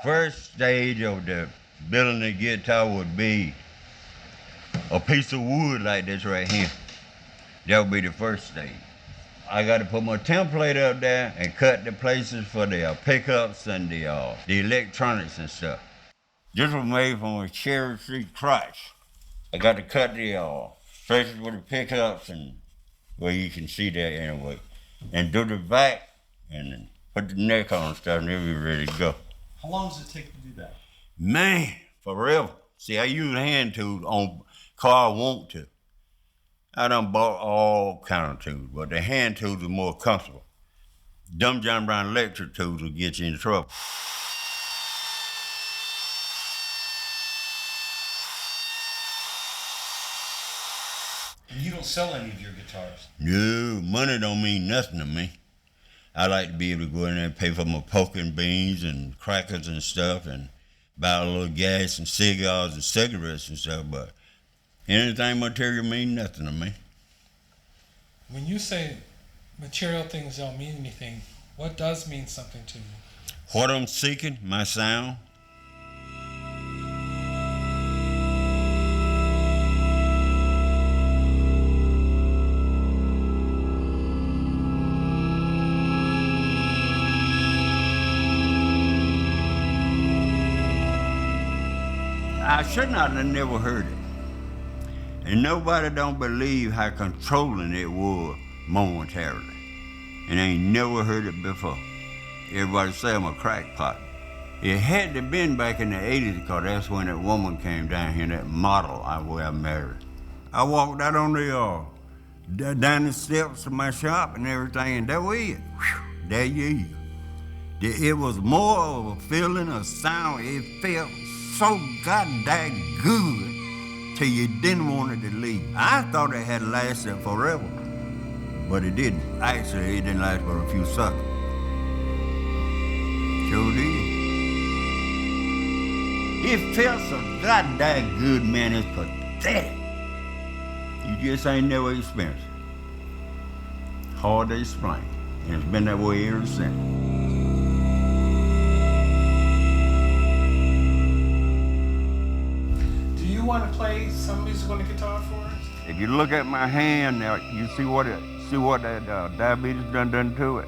First stage of the building the guitar would be a piece of wood like this right here. That would be the first stage. I got to put my template up there and cut the places for the pickups and the electronics and stuff. This was made from a cherry tree crotch. I got to cut the places with the pickups and well, you can see that anyway. And do the back and then put the neck on and stuff and then we're ready to go. How long does it take to do that? Man, forever. See, I use hand tools on car I want to. I done bought all kind of tools, but the hand tools are more comfortable. Dumb John Brown electric tools will get you in trouble. And you don't sell any of your guitars? No, money don't mean nothing to me. I like to be able to go in there and pay for my pork and beans and crackers and stuff and buy a little gas and cigars and cigarettes and stuff, but anything material mean nothing to me. When you say material things don't mean anything, what does mean something to you? What I'm seeking, my sound. I should not have never heard it. And nobody don't believe how controlling it was momentarily. And I ain't never heard it before. Everybody say I'm a crackpot. It had to been back in the 80s because that's when that woman came down here, that model where I married. I walked out on the, down the steps of my shop and everything, and that was it. Whew, there you is. It was more of a feeling, a sound. It felt so goddamn good till you didn't want it to leave. I thought it had lasted forever, but it didn't. Actually, it didn't last but a few seconds. Sure did. It felt so goddamn good, man, it's pathetic. You just ain't never experienced it. Hard to explain, and it's been that way ever since. You want to play some music on the guitar for us? If you look at my hand now, you see what that diabetes done to it.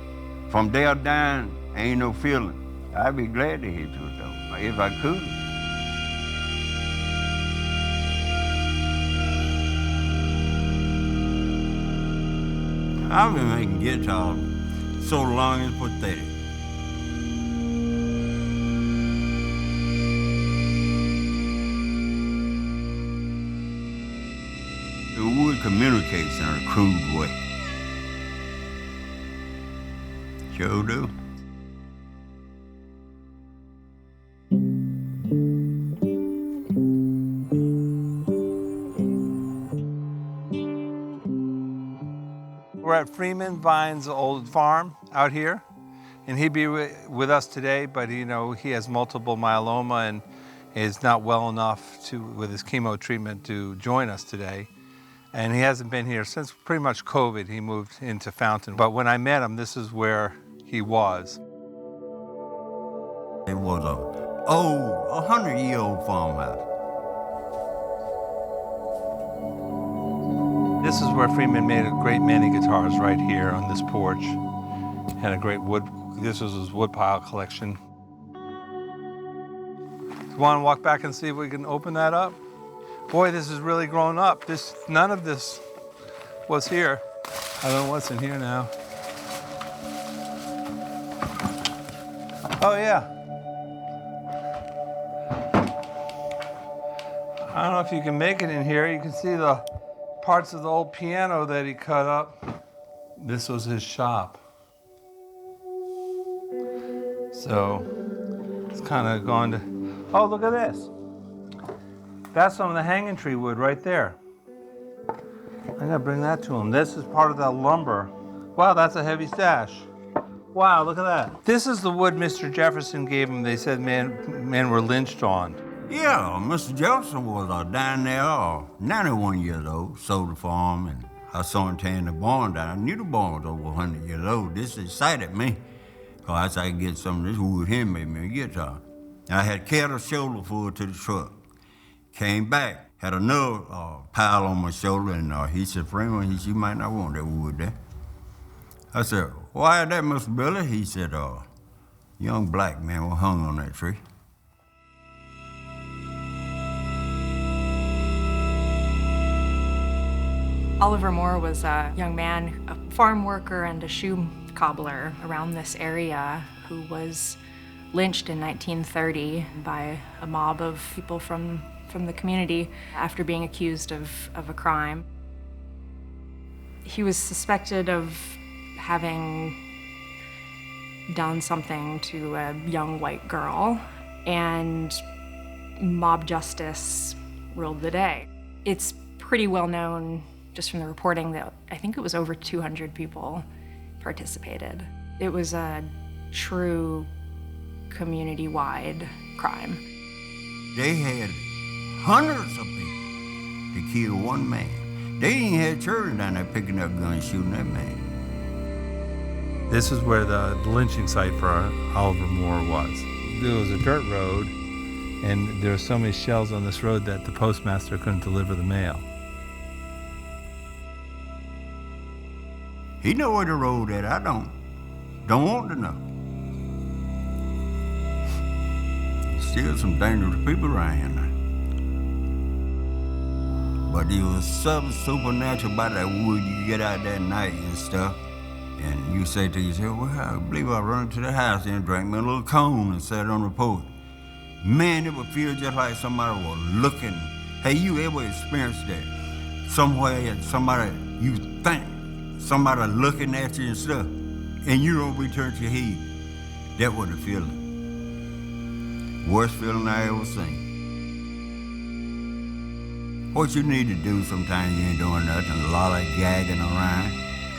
From there down, ain't no feeling. I'd be glad to hit to it though, if I could. I've been making guitars so long it's pathetic. The wood communicates in a crude way. Sure do. We're at Freeman Vines' old farm out here, and he'd be with us today, but he has multiple myeloma and is not well enough with his chemo treatment to join us today. And he hasn't been here since pretty much COVID. He moved into Fountain. But when I met him, this is where he was. It was a 100-year-old farmhouse. This is where Freeman made a great many guitars right here on this porch. Had a great this was his woodpile collection. You want to walk back and see if we can open that up? Boy, this has really grown up. None of this was here. I don't know what's in here now. Oh yeah. I don't know if you can make it in here. You can see the parts of the old piano that he cut up. This was his shop. So it's kind of gone to, oh, look at this. That's some of the hanging tree wood right there. I gotta bring that to him. This is part of that lumber. Wow, that's a heavy stash. Wow, look at that. This is the wood Mr. Jefferson gave him. They said men were lynched on. Yeah, Mr. Jefferson was down there, 91 years old, sold the farm, and I saw him tearing the barn down. I knew the barn was over 100 years old. This excited me, because I could get some of this wood here and make me a guitar. I had carried a shoulder full to the truck. Came back, had another pile on my shoulder, and he said, Freeman, you might not want that wood there. I said, why is that, Mr. Billy? He said, young black man was hung on that tree. Oliver Moore was a young man, a farm worker and a shoe cobbler around this area who was lynched in 1930 by a mob of people from the community after being accused of a crime. He was suspected of having done something to a young white girl, and mob justice ruled the day. It's pretty well known just from the reporting that I think it was over 200 people participated. It was a true community-wide crime. They had hundreds of people to kill one man. They ain't had children down there picking up guns shooting that man. This is where the lynching site for Oliver Moore was. There was a dirt road, and there were so many shells on this road that the postmaster couldn't deliver the mail. He know where the road at, I don't. Don't want to know. Still some dangerous people around here now. But there was something supernatural about that wood. You get out that night and stuff, and you say to yourself, well, I believe I'll run to the house and drank me a little cone and sat on the porch. Man, it would feel just like somebody was looking. Hey, you ever experienced that? Somewhere, somebody, you think, somebody looking at you and stuff, and you don't return your head. That was the feeling. Worst feeling I ever seen. What you need to do sometimes you ain't doing nothing, a lot of gagging around.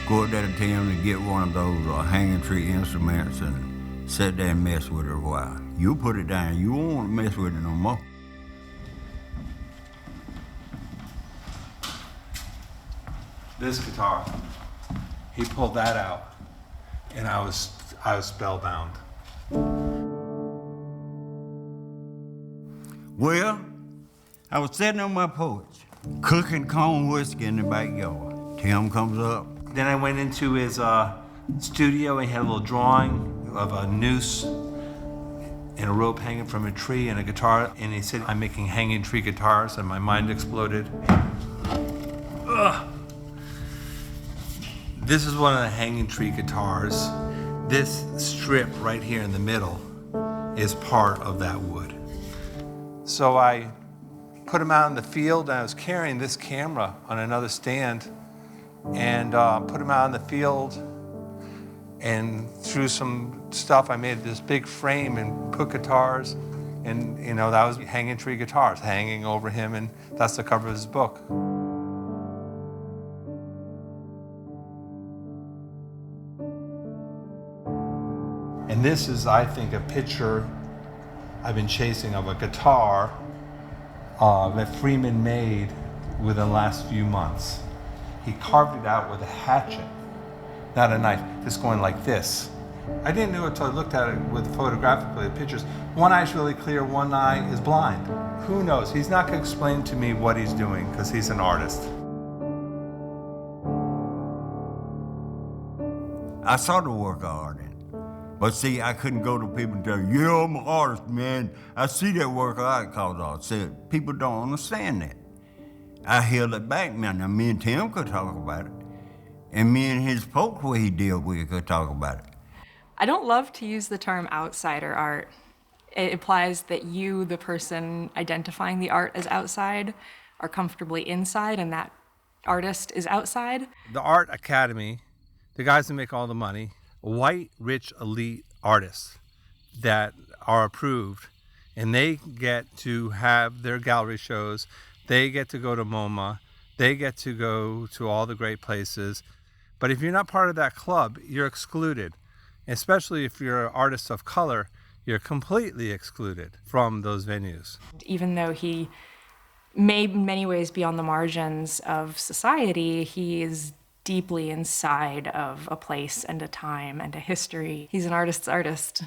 Go up there to town and get one of those hanging tree instruments and sit there and mess with it a while. You put it down, you won't want to mess with it no more. This guitar, he pulled that out, and I was spellbound. Well, I was sitting on my porch, cooking corn whiskey in the backyard. Tim comes up. Then I went into his studio, and he had a little drawing of a noose and a rope hanging from a tree and a guitar, and he said, I'm making hanging tree guitars, and my mind exploded. Ugh. This is one of the hanging tree guitars. This strip right here in the middle is part of that wood. So I put him out in the field, and I was carrying this camera on another stand, and put him out in the field, and through some stuff I made this big frame and put guitars, and that was hanging tree guitars hanging over him, and that's the cover of his book. And this is, I think, a picture I've been chasing of a guitar that Freeman made within the last few months. He carved it out with a hatchet, not a knife, just going like this. I didn't know it until I looked at it with photographically pictures. One eye's really clear, one eye is blind. Who knows? He's not going to explain to me what he's doing because he's an artist. I saw the work of art in it. But see, I couldn't go to people and tell, yeah, I'm an artist, man. I see that work of art called art. Said, people don't understand that. I held it back, man. Now, me and Tim could talk about it. And me and his folks where he dealt with could talk about it. I don't love to use the term outsider art. It implies that you, the person identifying the art as outside, are comfortably inside and that artist is outside. The Art Academy, the guys that make all the money, white, rich, elite artists that are approved, and they get to have their gallery shows, they get to go to MoMA, they get to go to all the great places. But if you're not part of that club, you're excluded. Especially if you're an artist of color, you're completely excluded from those venues. Even though he may in many ways be on the margins of society, he is deeply inside of a place and a time and a history. He's an artist's artist.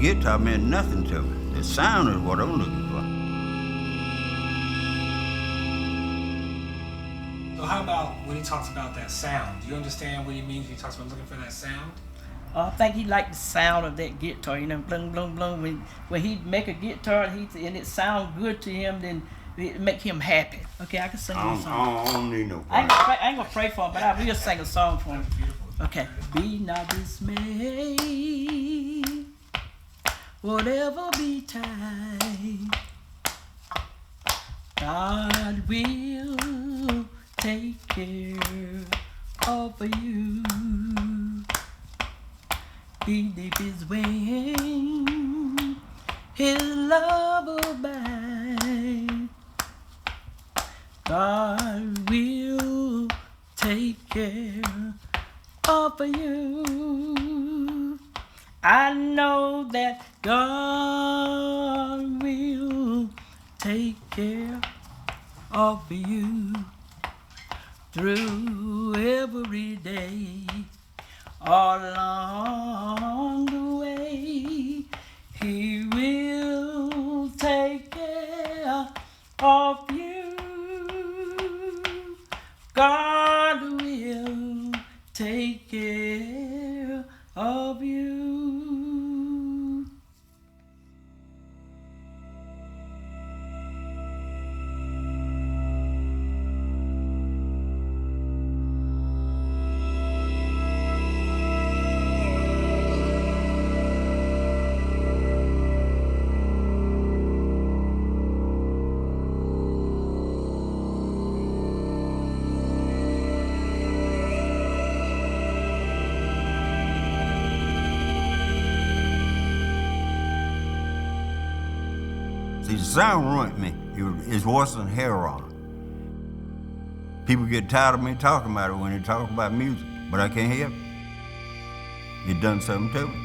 guitar meant nothing to me. The sound is what I'm looking for. So how about when he talks about that sound? Do you understand what he means when he talks about looking for that sound? I think he liked the sound of that guitar, you know, blung, blung, blung. When he make a guitar and it sound good to him, then it make him happy. Okay, I can sing a song. I don't need no I prayer. ain't gonna pray for him, but I will sing a song for him. Beautiful. Okay. Be not dismayed, whatever betide, God will take care of you. Beneath his wing, his love abide. God will take care of you. I know that God will take care of you through every day. All along the way, he will take care of you. God will take care of you. See, the sound ruined me. It's worse than heroin. People get tired of me talking about it when they talk about music, but I can't help it. It done something to me.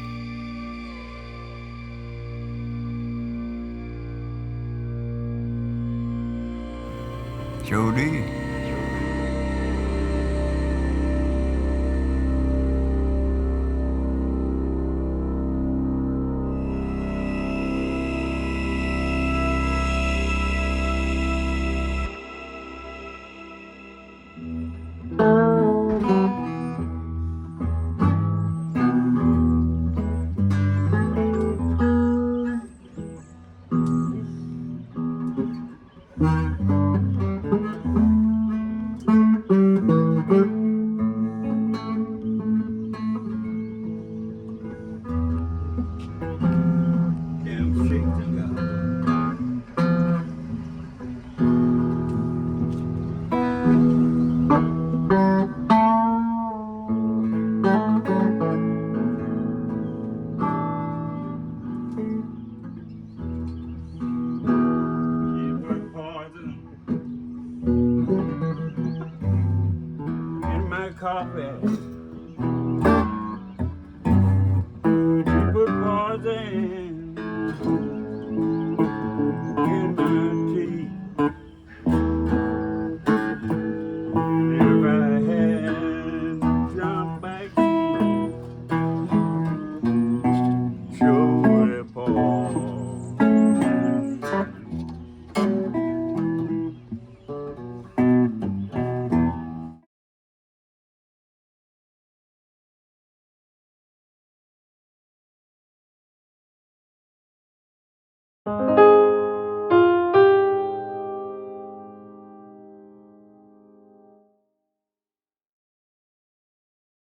Sure did. Carpet. You put poison in my tea. If I had jumped back, surely Paul.